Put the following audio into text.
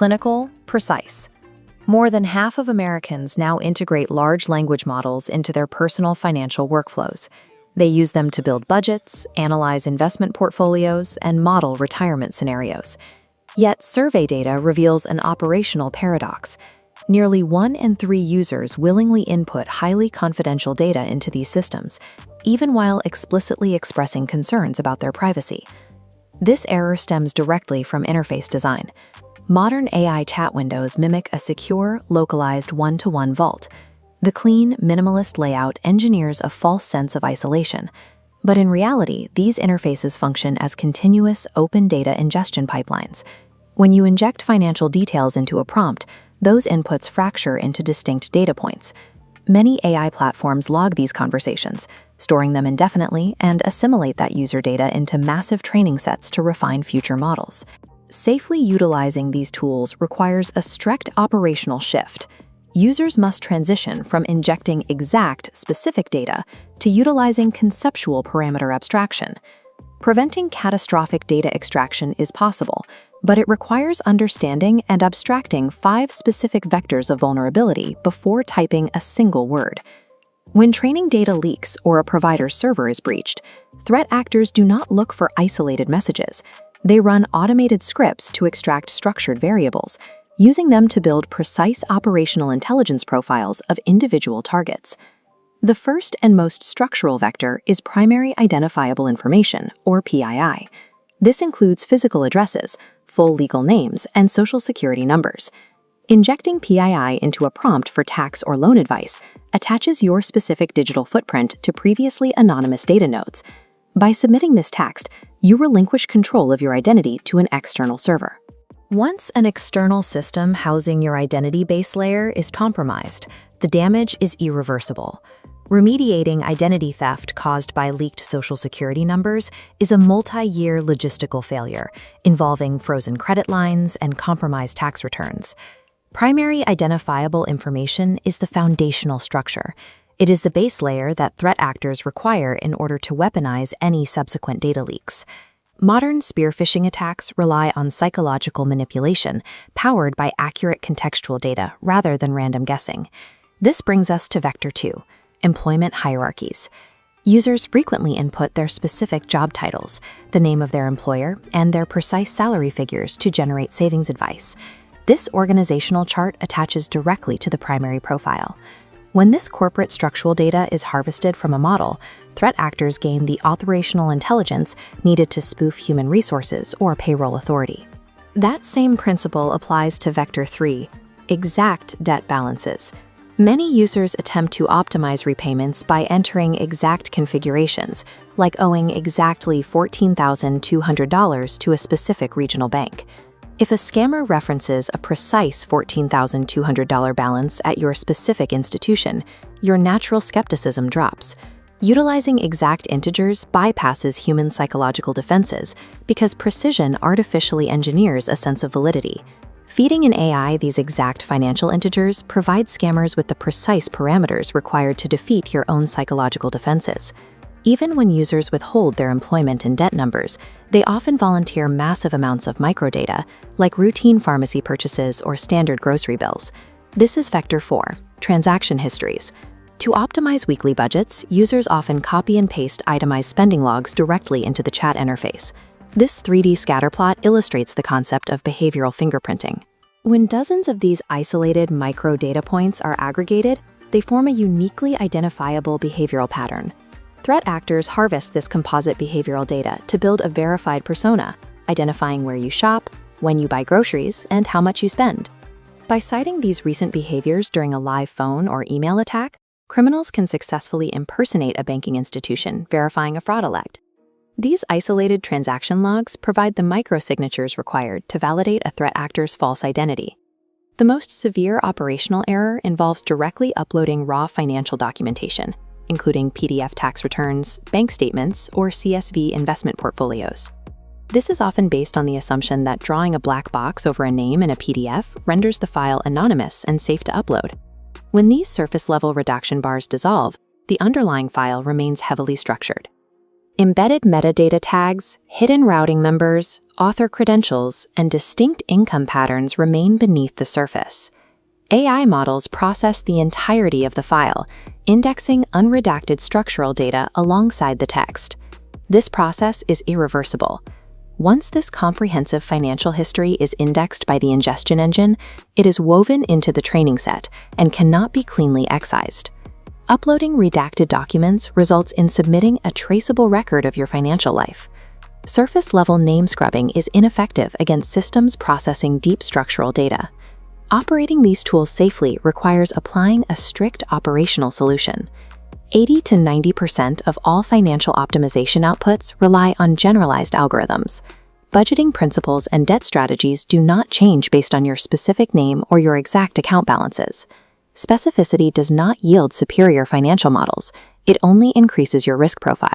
Clinical, precise. More than half of Americans now integrate large language models into their personal financial workflows. They use them to build budgets, analyze investment portfolios, and model retirement scenarios. Yet, survey data reveals an operational paradox. Nearly 1 in 3 users willingly input highly confidential data into these systems, even while explicitly expressing concerns about their privacy. This error stems directly from interface design. Modern AI chat windows mimic a secure, localized one-to-one vault. The clean, minimalist layout engineers a false sense of isolation. But in reality, these interfaces function as continuous, open data ingestion pipelines. When you inject financial details into a prompt, those inputs fracture into distinct data points. Many AI platforms log these conversations, storing them indefinitely, and assimilate that user data into massive training sets to refine future models. Safely utilizing these tools requires a strict operational shift. Users must transition from injecting exact, specific data to utilizing conceptual parameter abstraction. Preventing catastrophic data extraction is possible, but it requires understanding and abstracting 5 specific vectors of vulnerability before typing a single word. When training data leaks or a provider's server is breached, threat actors do not look for isolated messages. They run automated scripts to extract structured variables, using them to build precise operational intelligence profiles of individual targets. The first and most structural vector is primary identifiable information, or PII. This includes physical addresses, full legal names, and social security numbers. Injecting PII into a prompt for tax or loan advice attaches your specific digital footprint to previously anonymous data nodes. By submitting this text, you relinquish control of your identity to an external server. Once an external system housing your identity base layer is compromised, the damage is irreversible. Remediating identity theft caused by leaked social security numbers is a multi-year logistical failure, involving frozen credit lines and compromised tax returns. Primary identifiable information is the foundational structure. It is the base layer that threat actors require in order to weaponize any subsequent data leaks. Modern spear phishing attacks rely on psychological manipulation, powered by accurate contextual data rather than random guessing. This brings us to Vector 2. Employment hierarchies. Users frequently input their specific job titles, the name of their employer, and their precise salary figures to generate savings advice. This organizational chart attaches directly to the primary profile. When this corporate structural data is harvested from a model, threat actors gain the operational intelligence needed to spoof human resources or payroll authority. That same principle applies to Vector 3, exact debt balances. Many users attempt to optimize repayments by entering exact configurations, like owing exactly $14,200 to a specific regional bank. If a scammer references a precise $14,200 balance at your specific institution, your natural skepticism drops. Utilizing exact integers bypasses human psychological defenses because precision artificially engineers a sense of validity. Feeding an AI these exact financial integers provides scammers with the precise parameters required to defeat your own psychological defenses. Even when users withhold their employment and debt numbers, they often volunteer massive amounts of microdata, like routine pharmacy purchases or standard grocery bills. This is Vector 4, transaction histories. To optimize weekly budgets, users often copy and paste itemized spending logs directly into the chat interface. This 3D scatterplot illustrates the concept of behavioral fingerprinting. When dozens of these isolated micro data points are aggregated, they form a uniquely identifiable behavioral pattern. Threat actors harvest this composite behavioral data to build a verified persona, identifying where you shop, when you buy groceries, and how much you spend. By citing these recent behaviors during a live phone or email attack, criminals can successfully impersonate a banking institution, verifying a fraud alert. These isolated transaction logs provide the microsignatures required to validate a threat actor's false identity. The most severe operational error involves directly uploading raw financial documentation, including PDF tax returns, bank statements, or CSV investment portfolios. This is often based on the assumption that drawing a black box over a name in a PDF renders the file anonymous and safe to upload. When these surface-level redaction bars dissolve, the underlying file remains heavily structured. Embedded metadata tags, hidden routing members, author credentials, and distinct income patterns remain beneath the surface. AI models process the entirety of the file, indexing unredacted structural data alongside the text. This process is irreversible. Once this comprehensive financial history is indexed by the ingestion engine, it is woven into the training set and cannot be cleanly excised. Uploading redacted documents results in submitting a traceable record of your financial life. Surface-level name scrubbing is ineffective against systems processing deep structural data. Operating these tools safely requires applying a strict operational solution. 80 to 90% of all financial optimization outputs rely on generalized algorithms. Budgeting principles and debt strategies do not change based on your specific name or your exact account balances. Specificity does not yield superior financial models. It only increases your risk profile.